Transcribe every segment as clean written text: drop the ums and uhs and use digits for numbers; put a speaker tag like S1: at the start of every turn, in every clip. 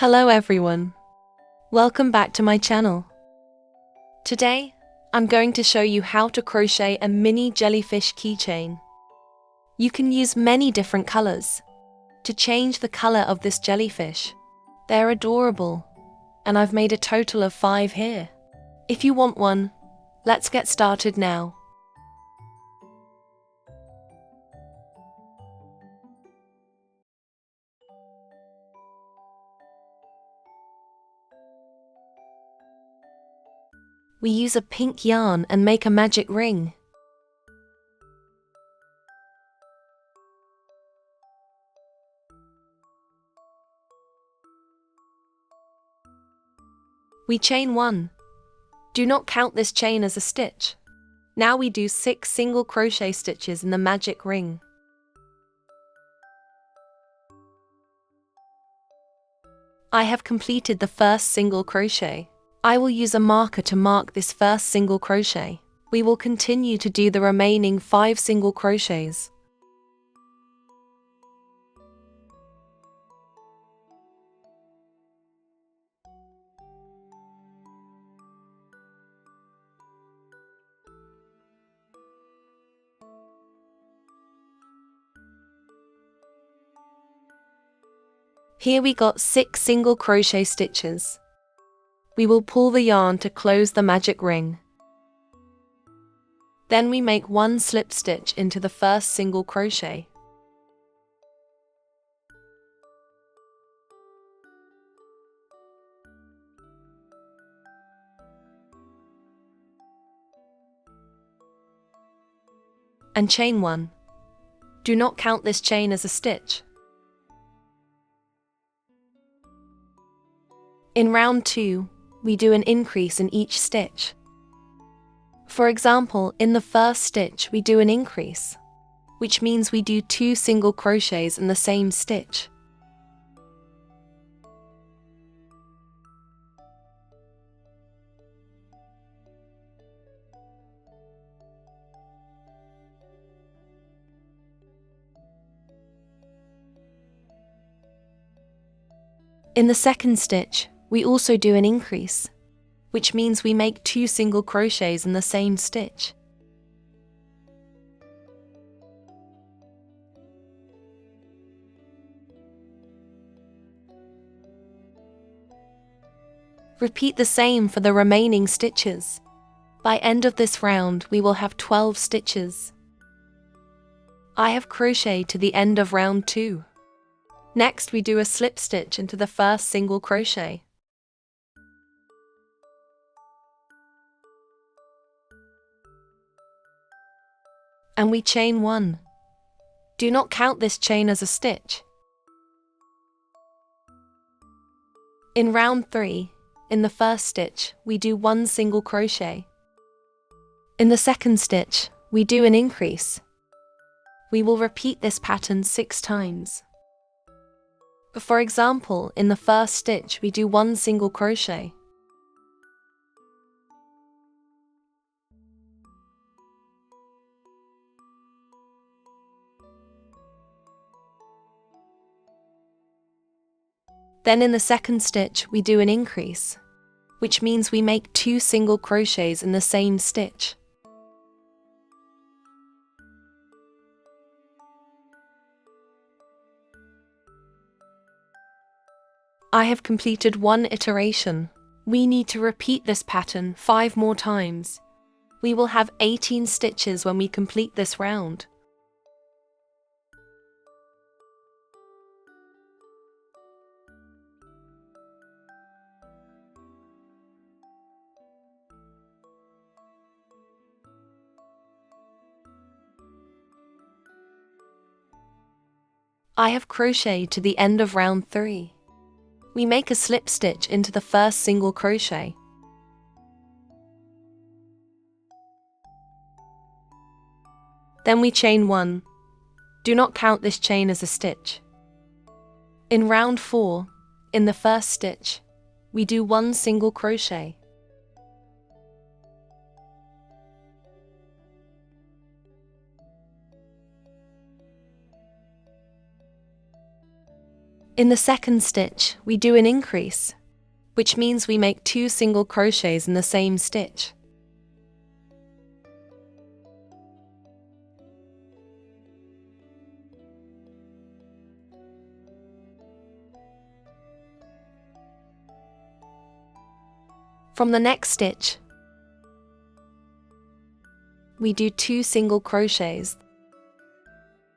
S1: Hello everyone. Welcome back to my channel. Today, I'm going to show you how to crochet a mini jellyfish keychain. You can use many different colors to change the color of this jellyfish. They're adorable, and I've made a total of 5 here. If you want one, let's get started now. We use a pink yarn and make a magic ring. We chain 1. Do not count this chain as a stitch. Now we do 6 single crochet stitches in the magic ring. I have completed the first single crochet. I will use a marker to mark this first single crochet. We will continue to do the remaining 5 single crochets. Here we got 6 single crochet stitches. We will pull the yarn to close the magic ring. Then we make 1 slip stitch into the first single crochet. And chain 1. Do not count this chain as a stitch. In round 2, we do an increase in each stitch. For example, in the first stitch we do an increase, which means we do 2 single crochets in the same stitch. In the second stitch, we also do an increase, which means we make 2 single crochets in the same stitch. Repeat the same for the remaining stitches. By end of this round, we will have 12 stitches. I have crocheted to the end of round 2. Next, we do a slip stitch into the first single crochet. And we chain 1. Do not count this chain as a stitch. In round 3, in the first stitch, we do 1 single crochet. In the second stitch, we do an increase. We will repeat this pattern 6 times. For example, in the first stitch, we do 1 single crochet. Then in the second stitch, we do an increase, which means we make 2 single crochets in the same stitch. I have completed 1 iteration. We need to repeat this pattern 5 more times. We will have 18 stitches when we complete this round. I have crocheted to the end of round 3. We make a slip stitch into the first single crochet. Then we chain 1. Do not count this chain as a stitch. In round 4, in the first stitch, we do 1 single crochet. In the second stitch, we do an increase, which means we make 2 single crochets in the same stitch. From the next stitch, we do 2 single crochets,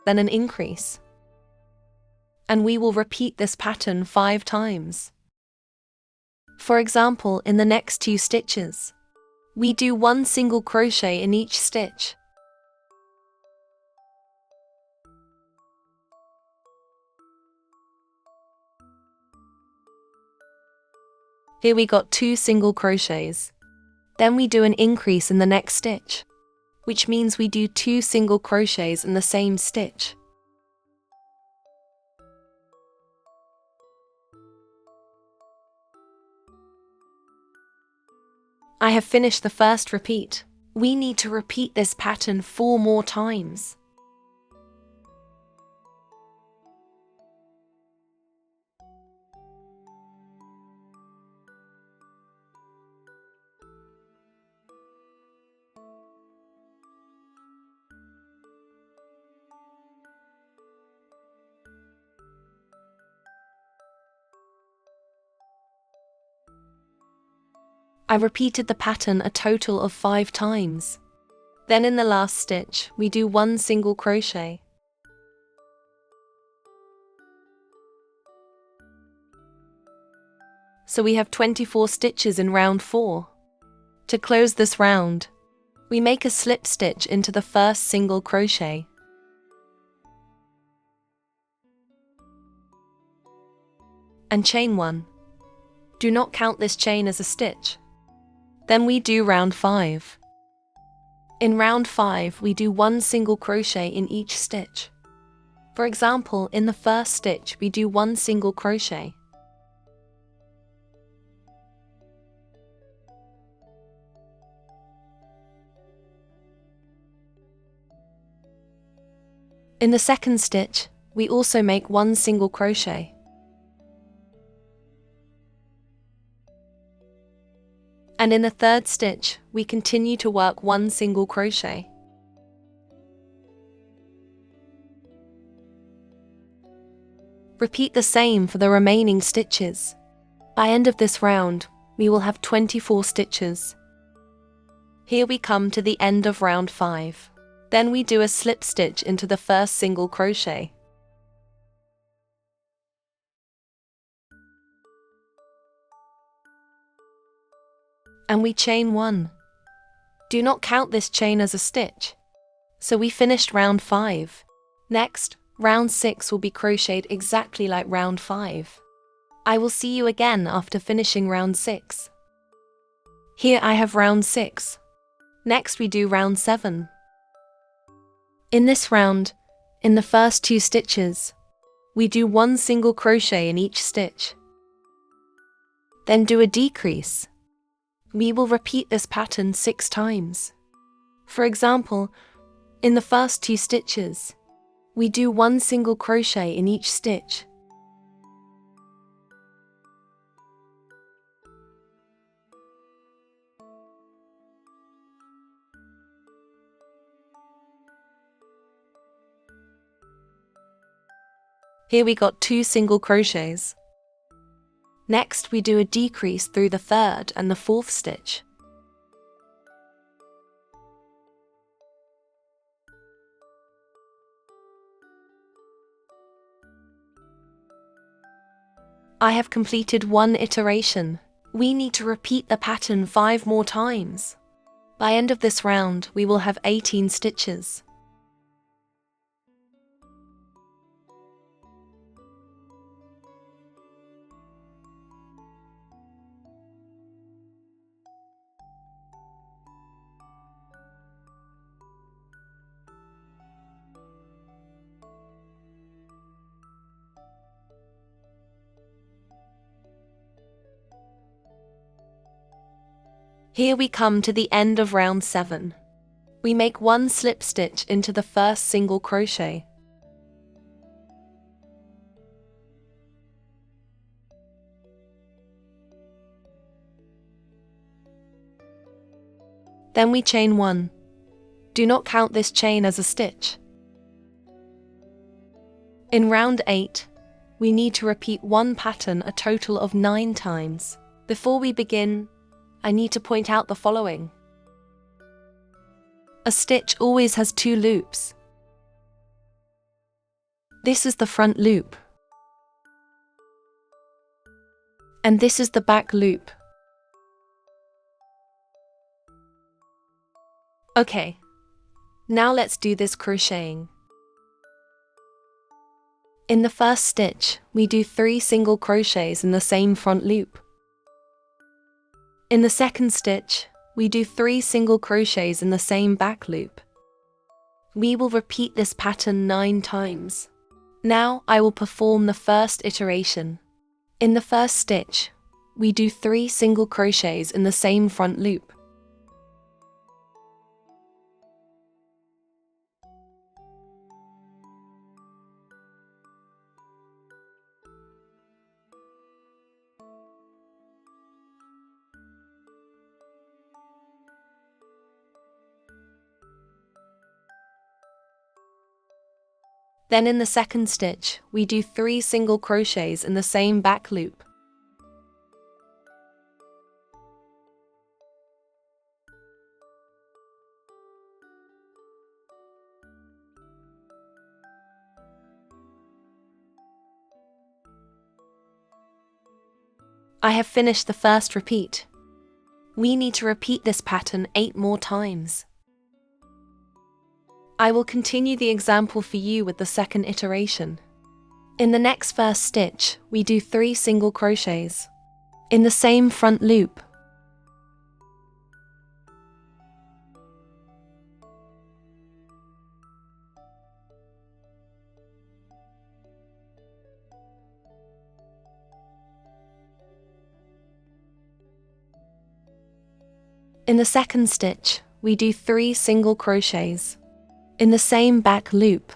S1: then an increase. And we will repeat this pattern 5 times. For example, in the next 2 stitches, we do 1 single crochet in each stitch. Here we got 2 single crochets. Then we do an increase in the next stitch, which means we do 2 single crochets in the same stitch. I have finished the first repeat. We need to repeat this pattern 4 more times. I repeated the pattern a total of 5 times. Then in the last stitch, we do 1 single crochet. So we have 24 stitches in round 4. To close this round, we make a slip stitch into the first single crochet. And chain 1. Do not count this chain as a stitch. Then we do round 5. In round 5, we do 1 single crochet in each stitch. For example, in the first stitch, we do 1 single crochet. In the second stitch, we also make 1 single crochet. And in the third stitch, we continue to work 1 single crochet. Repeat the same for the remaining stitches. By end of this round, we will have 24 stitches. Here we come to the end of round 5. Then we do a slip stitch into the first single crochet. And we chain 1. Do not count this chain as a stitch. So we finished round 5. Next, round 6 will be crocheted exactly like round 5. I will see you again after finishing round 6. Here I have round 6. Next we do round 7. In this round, in the first 2 stitches, we do 1 single crochet in each stitch. Then do a decrease. We will repeat this pattern 6 times. For example, in the first 2 stitches, we do 1 single crochet in each stitch. Here we got 2 single crochets. Next, we do a decrease through the third and the fourth stitch. I have completed 1 iteration. We need to repeat the pattern 5 more times. By end of this round, we will have 18 stitches. Here we come to the end of round 7. We make 1 slip stitch into the first single crochet. Then we chain 1. Do not count this chain as a stitch. In round 8, we need to repeat one pattern a total of 9 times. Before we begin, I need to point out the following. A stitch always has 2 loops. This is the front loop. And this is the back loop. Okay, now let's do this crocheting. In the first stitch, we do 3 single crochets in the same front loop. In the second stitch, we do 3 single crochets in the same back loop. We will repeat this pattern 9 times. Now I will perform the first iteration. In the first stitch, we do 3 single crochets in the same front loop. Then in the second stitch, we do 3 single crochets in the same back loop. I have finished the first repeat. We need to repeat this pattern 8 more times. I will continue the example for you with the second iteration. In the next first stitch, we do 3 single crochets in the same front loop. In the second stitch, we do 3 single crochets in the same back loop.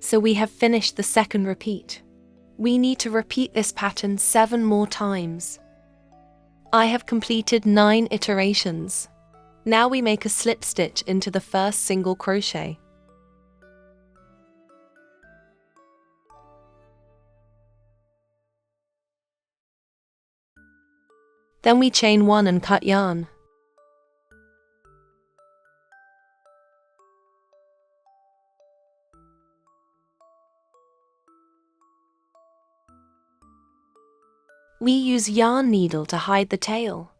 S1: So we have finished the second repeat. We need to repeat this pattern 7 more times. I have completed 9 iterations. Now we make a slip stitch into the first single crochet. Then we chain 1 and cut yarn. We use yarn needle to hide the tail.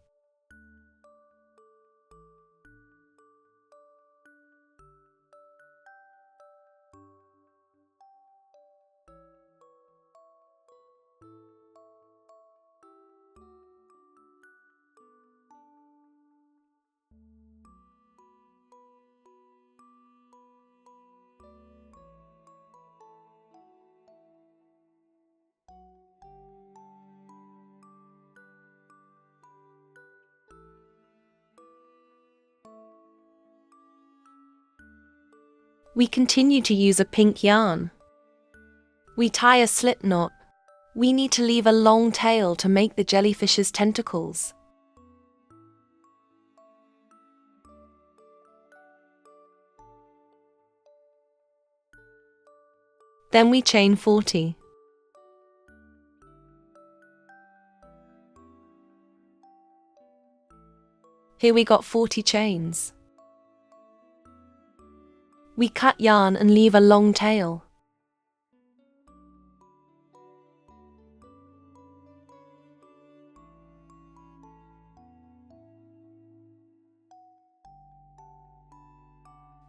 S1: We continue to use a pink yarn. We tie a slip knot. We need to leave a long tail to make the jellyfish's tentacles. Then we chain 40. Here we got 40 chains. We cut yarn and leave a long tail.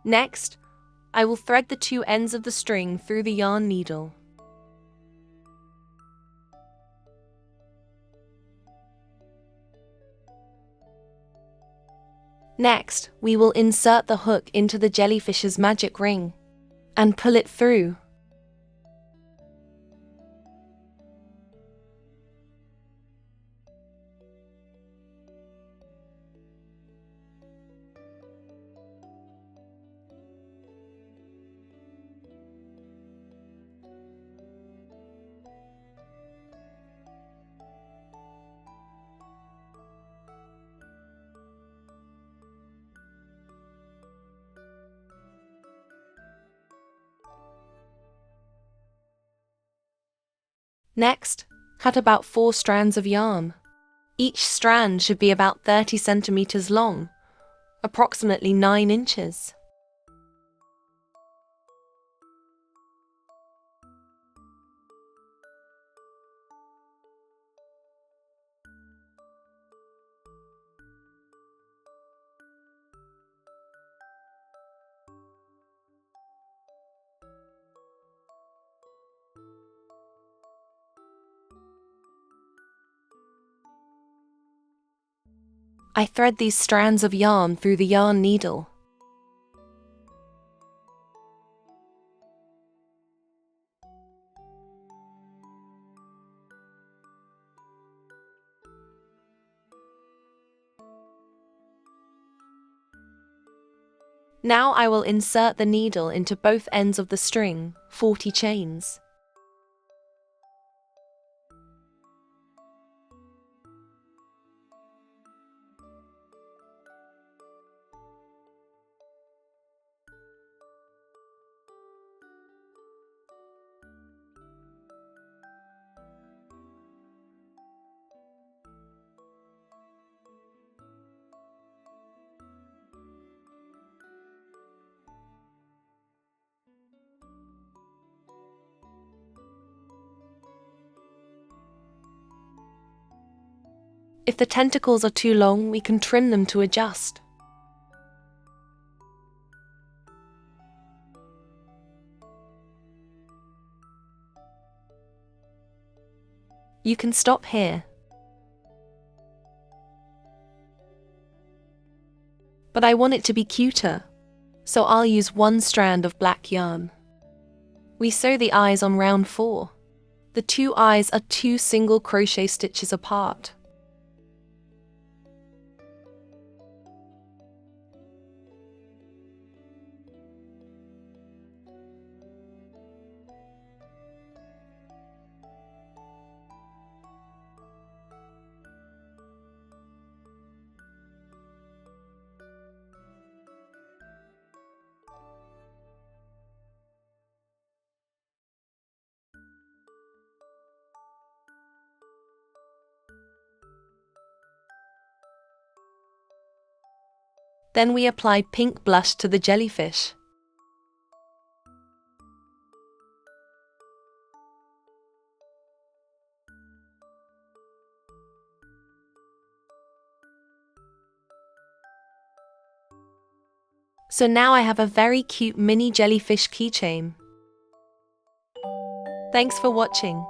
S1: Next, I will thread the 2 ends of the string through the yarn needle. Next, we will insert the hook into the jellyfish's magic ring and pull it through. Next, cut about 4 strands of yarn. Each strand should be about 30 centimeters long, approximately 9 inches. I thread these strands of yarn through the yarn needle. Now I will insert the needle into both ends of the string, 40 chains. If the tentacles are too long, we can trim them to adjust. You can stop here. But I want it to be cuter, so I'll use 1 strand of black yarn. We sew the eyes on round 4. The 2 eyes are 2 single crochet stitches apart. Then we apply pink blush to the jellyfish. So now I have a very cute mini jellyfish keychain. Thanks for watching.